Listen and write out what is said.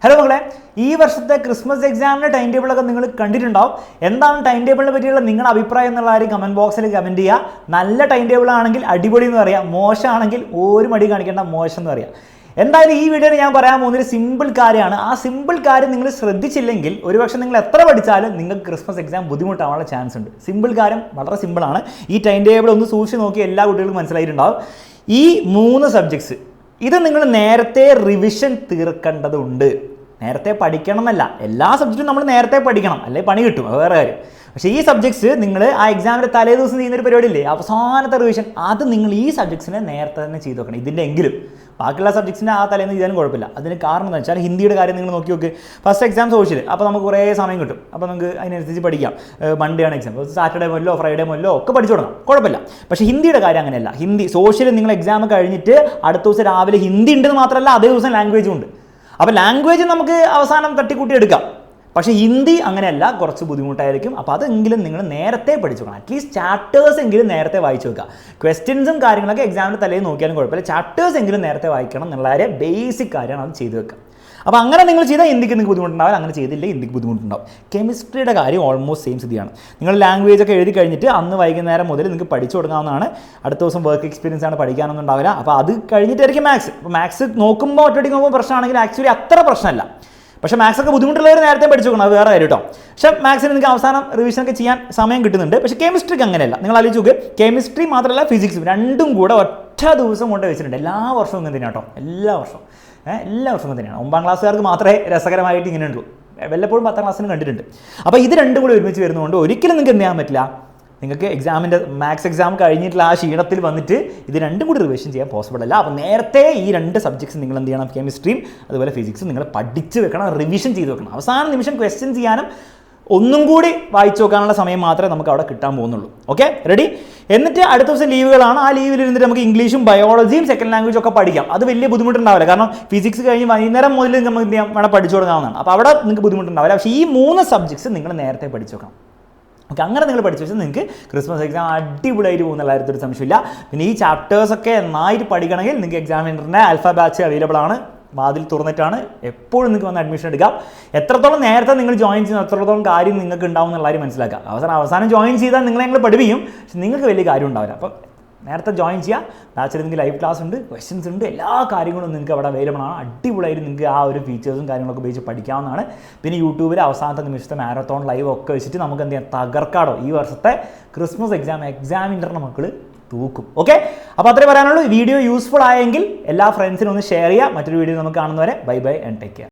Hello മക്കളെ, ഈ വർഷത്തെ ക്രിസ്മസ് എക്സാമിൻ്റെ ടൈം ടേബിളൊക്കെ നിങ്ങൾ കണ്ടിട്ടുണ്ടാവും. എന്താണ് ടൈം ടേബിളിനെ പറ്റിയുള്ള നിങ്ങളുടെ അഭിപ്രായം എന്നുള്ള കാര്യം കമൻറ്റ് ബോക്സിൽ കമൻറ്റ് ചെയ്യുക. നല്ല ടൈം ടേബിൾ ആണെങ്കിൽ അടിപൊളി എന്ന് പറയാം, മോശമാണെങ്കിൽ ഒരു മടി കാണിക്കേണ്ട, മോശം എന്ന് പറയാം. എന്തായാലും ഈ വീഡിയോയിൽ ഞാൻ പറയാൻ പോകുന്നൊരു സിമ്പിൾ കാര്യമാണ്. ആ സിമ്പിൾ കാര്യം നിങ്ങൾ ശ്രദ്ധിച്ചില്ലെങ്കിൽ ഒരുപക്ഷെ നിങ്ങൾ എത്ര പഠിച്ചാലും നിങ്ങൾക്ക് ക്രിസ്മസ് എക്സാം ബുദ്ധിമുട്ടാവാനുള്ള ചാൻസ് ഉണ്ട്. സിമ്പിൾ കാര്യം വളരെ സിമ്പിളാണ്. ഈ ടൈം ടേബിൾ ഒന്ന് സൂക്ഷിച്ച് നോക്കി എല്ലാ കുട്ടികൾക്കും മനസ്സിലായിട്ടുണ്ടാവും. ഈ 3 സബ്ജക്ട്സ് ഇത് നിങ്ങൾ നേരത്തെ റിവിഷൻ തീർക്കേണ്ടതുണ്ട്. നേരത്തെ പഠിക്കണം എന്നല്ല, എല്ലാ സബ്ജക്റ്റും നമ്മൾ നേരത്തെ പഠിക്കണം, അല്ലെങ്കിൽ പണി കിട്ടും, അത് വേറെ കാര്യം. പക്ഷേ ഈ സബ്ജക്ട്സ് നിങ്ങൾ ആ എക്സാമിൻ്റെ തലേ ദിവസം ചെയ്യുന്നൊരു പരിപാടിയില്ലേ, അവസാനത്തെ റിവിഷൻ, അത് നിങ്ങൾ ഈ സബ്ജക്ട്സിനെ നേരത്തെ തന്നെ ചെയ്ത് വെക്കണം. ഇതിൻ്റെ എങ്കിലും ബാക്കിയുള്ള സബ്ജക്ട്സിൻ്റെ ആ തലേന്ന് ചെയ്താലും കുഴപ്പമില്ല. അതിന് കാരണം എന്ന് വെച്ചാൽ ഹിന്ദിയുടെ കാര്യം നിങ്ങൾ നോക്കി നോക്ക്. ഫസ്റ്റ് എക്സാം സോഷ്യൽ, അപ്പോൾ നമുക്ക് കുറേ സമയം കിട്ടും, അപ്പോൾ നമുക്ക് അതിനനുസരിച്ച് പഠിക്കാം. മൺഡേ ആണ് എക്സാം, സാറ്റർഡേ മുതലോ ഫ്രൈഡേ മുതലോ ഒക്കെ പഠിച്ചു തുടങ്ങാം, കുഴപ്പമില്ല. പക്ഷേ ഹിന്ദിയുടെ കാര്യം അങ്ങനെയല്ല. ഹിന്ദി സോഷ്യൽ നിങ്ങൾ എക്സാം കഴിഞ്ഞിട്ട് അടുത്ത ദിവസം രാവിലെ ഹിന്ദി ഉണ്ടെന്ന് മാത്രമല്ല, അതേ ദിവസം ലാംഗ്വേജും ഉണ്ട്. അപ്പോൾ ലാംഗ്വേജ് നമുക്ക് അവസാനം തട്ടിക്കൂട്ടി എടുക്കാം. പക്ഷേ ഹിന്ദി അങ്ങനെയല്ല, കുറച്ച് ബുദ്ധിമുട്ടായിരിക്കും. അപ്പോൾ അതെങ്കിലും നിങ്ങൾ നേരത്തെ പഠിച്ചു വെക്കണം. അറ്റ്ലീസ്റ്റ് ചാപ്റ്റേഴ്സ് എങ്കിലും നേരത്തെ വായിച്ചു വെക്കുക. ക്വസ്റ്റ്യൻസും കാര്യങ്ങളൊക്കെ എക്സാമിൻ്റെ തലേന്ന് നോക്കിയാലും കുഴപ്പമില്ല, ചാപ്റ്റേഴ്സ് എങ്കിലും നേരത്തെ വായിക്കണം എന്നുള്ള കാര്യം ബേസിക് കാര്യമാണ്, അത് ചെയ്തു വെക്കുക. അപ്പോൾ അങ്ങനെ നിങ്ങൾ ചെയ്താൽ ഹിന്ദിക്ക് നിങ്ങൾക്ക് ബുദ്ധിമുട്ടുണ്ടാവും, അങ്ങനെ ചെയ്തില്ലേ ഹിന്ദിക്ക് ബുദ്ധിമുട്ടുണ്ടാവും. കെമിസ്ട്രിയുടെ കാര്യം ഓൾമോസ്റ്റ് സെയിം സ്ഥിതിയാണ്. നിങ്ങൾ ലാംഗ്വേജ് ഒക്കെ എഴുതി കഴിഞ്ഞിട്ട് അന്ന് വൈകുന്നേരം മുതൽ നിങ്ങൾക്ക് പഠിച്ചു തുടങ്ങാവുന്നതാണ്. അടുത്ത ദിവസം വർക്ക് എക്സ്പീരിയൻസ് ആണ്, പഠിക്കാനൊന്നും ഉണ്ടാവില്ല. അപ്പോൾ അത് കഴിഞ്ഞിട്ടായിരിക്കും മാത്സ്. അപ്പോൾ മാത്സ് നോക്കുമ്പോൾ ഒറ്റയടിക്ക് നോക്കുമ്പോൾ പ്രശ്നമാണെങ്കിൽ ആക്ച്വലി അത്ര പ്രശ്നമല്ല. പക്ഷേ മാത്സ് ഒക്കെ ബുദ്ധിമുട്ടുള്ളവർ നേരത്തെ പഠിച്ചു നോക്കണം, അത് വേറെ കാര്യം കേട്ടോ. പക്ഷേ മാത്സിന് നിങ്ങൾക്ക് അവസാനം റിവിഷനൊക്കെ ചെയ്യാൻ സമയം കിട്ടുന്നുണ്ട്. പക്ഷേ കെമിസ്ട്രിക്ക് അങ്ങനെയല്ല. നിങ്ങൾ ആലോചിച്ച് നോക്ക്, കെമിസ്ട്രി മാത്രമല്ല ഫിസിക്സും രണ്ടും കൂടെ ഒറ്റ ദിവസം കൊണ്ട് വെച്ചിട്ടുണ്ട്. എല്ലാ വർഷവും ഇങ്ങനെ തന്നെയാണ് കേട്ടോ, എല്ലാ വർഷവും തന്നെയാണ്. 9ാം ക്ലാസ്സുകാർക്ക് മാത്രമേ രസകരമായിട്ട് ഇങ്ങനെ ഉള്ളൂ, വല്ലപ്പോഴും 10ാം ക്ലാസ്സിനും കണ്ടിട്ടുണ്ട്. അപ്പോൾ ഇത് രണ്ടും കൂടി ഒരുമിച്ച് വരുന്നതുകൊണ്ട് ഒരിക്കലും നിങ്ങൾക്ക് എന്ത് ചെയ്യാൻ പറ്റില്ല, നിങ്ങൾക്ക് എക്സാമിൻ്റെ മാത്സ് എക്സാം കഴിഞ്ഞിട്ടുള്ള ആ ക്ഷീണത്തിൽ വന്നിട്ട് ഇത് രണ്ടും കൂടി റിവിഷൻ ചെയ്യാൻ പോസിബിൾ അല്ല. അപ്പോൾ നേരത്തെ ഈ 2 സബ്ജക്ട്സ് നിങ്ങൾ എന്ത് ചെയ്യണം, കെമിസ്ട്രിയും അതുപോലെ ഫിസിക്സും നിങ്ങൾ പഠിച്ച് വെക്കണം, റിവിഷൻ ചെയ്ത് വെക്കണം. അവസാന നിമിഷം ക്വസ്റ്റ്യൻ ചെയ്യാനും ഒന്നും കൂടി വായിച്ചു നോക്കാനുള്ള സമയം മാത്രമേ നമുക്ക് അവിടെ കിട്ടാൻ പോകുന്നുള്ളൂ. Okay, ready? എന്നിട്ട് അടുത്ത ദിവസം ലീവുകളാണ്. ആ ലീവിൽ ഇരുന്നിട്ട് നമുക്ക് ഇംഗ്ലീഷും ബയോളജിയും സെക്കൻഡ് ലാംഗ്വേജും ഒക്കെ പഠിക്കാം. അത് വലിയ ബുദ്ധിമുട്ടുണ്ടാവില്ല, കാരണം ഫിസിക്സ് കഴിഞ്ഞ് വൈകുന്നേരം മുതൽ നമുക്ക് എന്ത് ചെയ്യാം, വേണം പഠിച്ചു തുടങ്ങാവുന്നതാണ്. അപ്പോൾ അവിടെ നിങ്ങൾക്ക് ബുദ്ധിമുട്ടുണ്ടാവില്ല. പക്ഷേ ഈ 3 സബ്ജക്ട്സ് നിങ്ങൾ നേരത്തെ പഠിച്ചു വെക്കണം. ഓക്കെ, അങ്ങനെ നിങ്ങൾ പഠിച്ചു വെച്ചാൽ നിങ്ങൾക്ക് ക്രിസ്മസ് എക്സാം അടിപൊളിയായിട്ട് പോകുന്ന കാര്യത്തിൽ ഒരു സംശയമില്ല. പിന്നെ ഈ ചാപ്റ്റേഴ്സൊക്കെ നന്നായിട്ട് പഠിക്കണമെങ്കിൽ നിങ്ങൾക്ക് എക്സാമിനറിൻ്റെ ആൽഫ ബാച്ച് അവൈലബിൾ ആണ്. വാതിൽ തുറന്നിട്ടാണ്, എപ്പോഴും നിങ്ങൾക്ക് വന്ന് അഡ്മിഷൻ എടുക്കാം. എത്രത്തോളം നേരത്തെ നിങ്ങൾ ജോയിൻ ചെയ്യുന്ന അത്രത്തോളം കാര്യം നിങ്ങൾക്ക് ഉണ്ടാവും എന്നുള്ള കാര്യം മനസ്സിലാക്കുക. അവസാനം ജോയിൻ ചെയ്താൽ നിങ്ങളെ ഞങ്ങൾ പഠിപ്പിക്കും, പക്ഷെ നിങ്ങൾക്ക് വലിയ കാര്യം ഉണ്ടാവില്ല. അപ്പം നേരത്തെ ജോയിൻ ചെയ്യുക. ബാച്ചിൽ നിങ്ങൾക്ക് ലൈവ് ക്ലാസ് ഉണ്ട്, ക്വസ്റ്റ്യൻസ് ഉണ്ട്, എല്ലാ കാര്യങ്ങളും നിങ്ങൾക്ക് അവിടെ അവൈലബിൾ ആണ്. അടിപൊളിയായിട്ട് നിങ്ങൾക്ക് ആ ഒരു ഫീച്ചേഴ്സും കാര്യങ്ങളൊക്കെ ഉപയോഗിച്ച് പഠിക്കാവുന്നതാണ്. പിന്നെ യൂട്യൂബിൽ അവസാനത്തെ നിമിഷത്തെ മാരത്തോൺ ലൈവ് ഒക്കെ വെച്ചിട്ട് നമുക്ക് എന്ത് ചെയ്യാം, തകർക്കാടോ ഈ വർഷത്തെ ക്രിസ്മസ് എക്സാമിൻ്റെ മക്കൾ തൂക്കും. ഓക്കെ, അപ്പോൾ അത്രേ പറയാനുള്ളൂ. വീഡിയോ യൂസ്ഫുൾ ആയെങ്കിൽ എല്ലാ ഫ്രണ്ട്സിനും ഒന്ന് ഷെയർ ചെയ്യുക. മറ്റൊരു വീഡിയോ നമുക്ക് കാണുന്നവരെ ബൈ ആൻഡ് ടേക്ക് കെയർ.